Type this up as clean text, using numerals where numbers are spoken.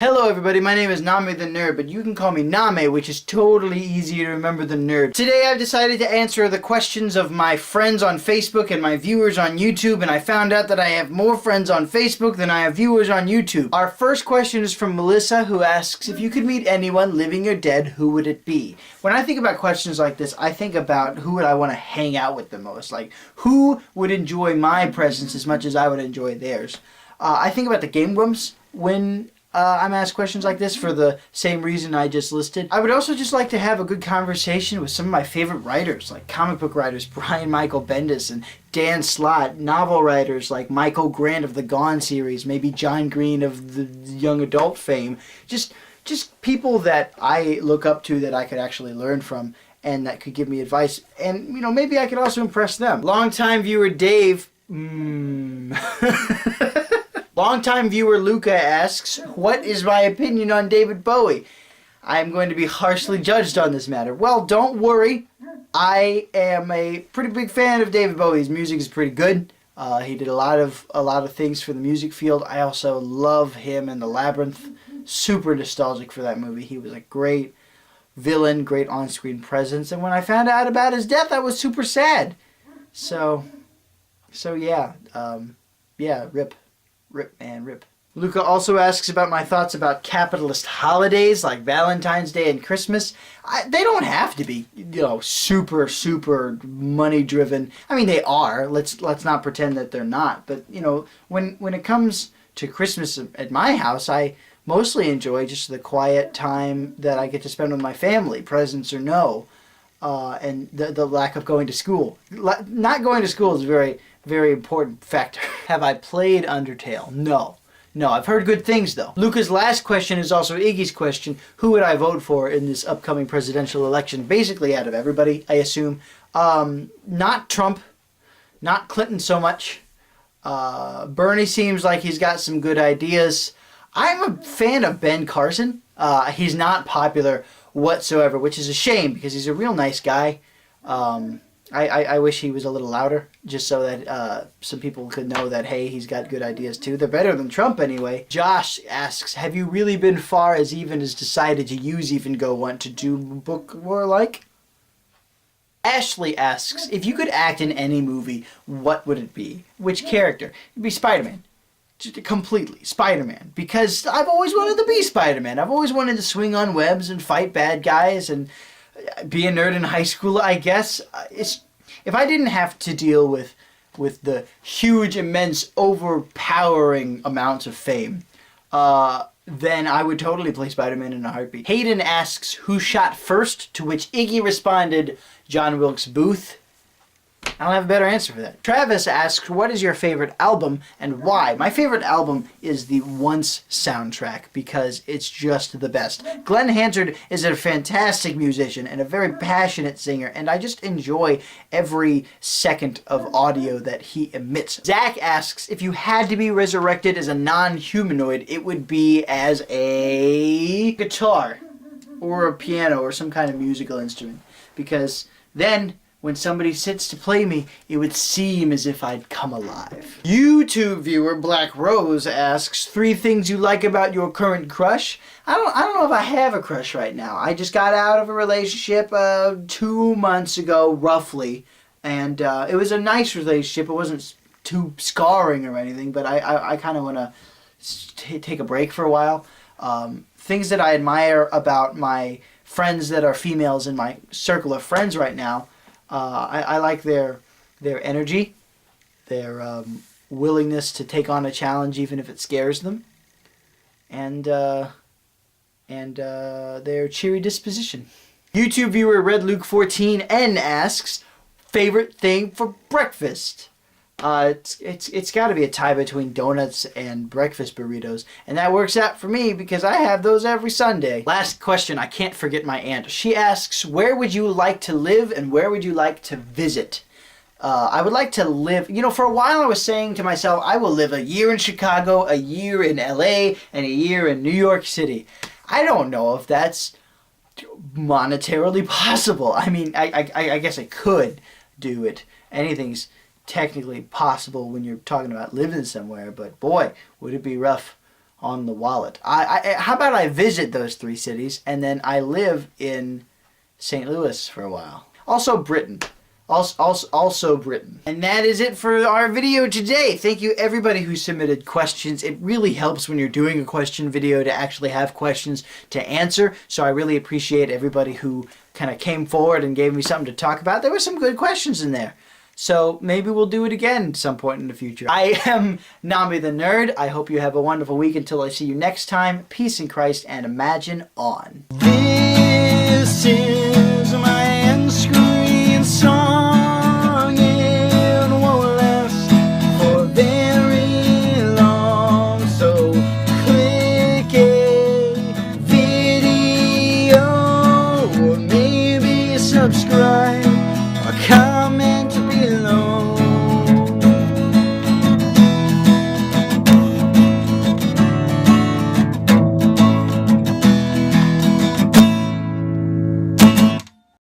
Hello everybody, my name is NamaTheNerd, but you can call me Name, which is totally easy to remember than nerd. Today I've decided to answer the questions of my friends on Facebook and my viewers on YouTube, and I found out that I have more friends on Facebook than I have viewers on YouTube. Our first question is from Melissa, who asks, if you could meet anyone, living or dead, who would it be? When I think about questions like this, I think about who would I want to hang out with the most. Like, who would enjoy my presence as much as I would enjoy theirs? I think about the Game Grumps when I'm asked questions like this for the same reason I just listed. I would also just like to have a good conversation with some of my favorite writers, like comic book writers Brian Michael Bendis and Dan Slott, novel writers like Michael Grant of the Gone series, maybe John Green of the young adult fame. Just people that I look up to that I could actually learn from and that could give me advice. And, you know, maybe I could also impress them. Longtime viewer Dave... Longtime viewer Luca asks, what is my opinion on David Bowie? I am going to be harshly judged on this matter. Well, don't worry. I am a pretty big fan of David Bowie. His music is pretty good. He did a lot of things for the music field. I also love him in The Labyrinth. Super nostalgic for that movie. He was a great villain, great on-screen presence. And when I found out about his death, I was super sad. So yeah. Rip. Rip, man, rip. Luca also asks about my thoughts about capitalist holidays like Valentine's Day and Christmas. They don't have to be, super money driven. I mean, they are. Let's not pretend that they're not. But when it comes to Christmas at my house, I mostly enjoy just the quiet time that I get to spend with my family, presents or no, and the lack of going to school. Not going to school is a very, very important factor. Have I played Undertale? No, I've heard good things though. Luca's last question is also Iggy's question. Who would I vote for in this upcoming presidential election? Basically out of everybody, I assume. Not Trump, not Clinton so much. Bernie seems like he's got some good ideas. I'm a fan of Ben Carson. He's not popular whatsoever, which is a shame because he's a real nice guy. I wish he was a little louder, just so that some people could know that, hey, he's got good ideas too. They're better than Trump anyway. Josh asks, have you really been far as Even has decided to use Even Go Want to do book war like? Ashley asks, if you could act in any movie, what would it be? Which character? It'd be Spider-Man. Just completely. Spider-Man. Because I've always wanted to be Spider-Man. I've always wanted to swing on webs and fight bad guys and be a nerd in high school, I guess. If I didn't have to deal with the huge, immense, overpowering amounts of fame, then I would totally play Spider-Man in a heartbeat. Hayden asks, who shot first? To which Iggy responded, John Wilkes Booth. I don't have a better answer for that. Travis asks, what is your favorite album and why? My favorite album is the Once soundtrack because it's just the best. Glenn Hansard is a fantastic musician and a very passionate singer, and I just enjoy every second of audio that he emits. Zach asks, if you had to be resurrected as a non-humanoid, it would be as a guitar or a piano or some kind of musical instrument, because then when somebody sits to play me, it would seem as if I'd come alive. YouTube viewer Black Rose asks, 3 things you like about your current crush? I don't know if I have a crush right now. I just got out of a relationship 2 months ago, roughly. And it was a nice relationship. It wasn't too scarring or anything, but I kind of want to take a break for a while. Things that I admire about my friends that are females in my circle of friends right now, I like their energy, their willingness to take on a challenge even if it scares them, and their cheery disposition. YouTube viewer RedLuke14N asks, favorite thing for breakfast? It's got to be a tie between donuts and breakfast burritos, and that works out for me because I have those every Sunday. Last question, I can't forget my aunt. She asks, where would you like to live and where would you like to visit? I would like to live, for a while I was saying to myself, I will live a year in Chicago, a year in LA, and a year in New York City. I don't know if that's monetarily possible. I mean, I guess I could do it. Anything's technically possible when you're talking about living somewhere, but boy, would it be rough on the wallet. How about I visit those 3 cities and then I live in St. Louis for a while. Also Britain. Also Britain. And that is it for our video today. Thank you everybody who submitted questions. It really helps when you're doing a question video to actually have questions to answer. So I really appreciate everybody who kind of came forward and gave me something to talk about. There were some good questions in there. So maybe we'll do it again some point in the future. I am NamaTheNerd. I hope you have a wonderful week until I see you next time. Peace in Christ and imagine on. This is my end screen.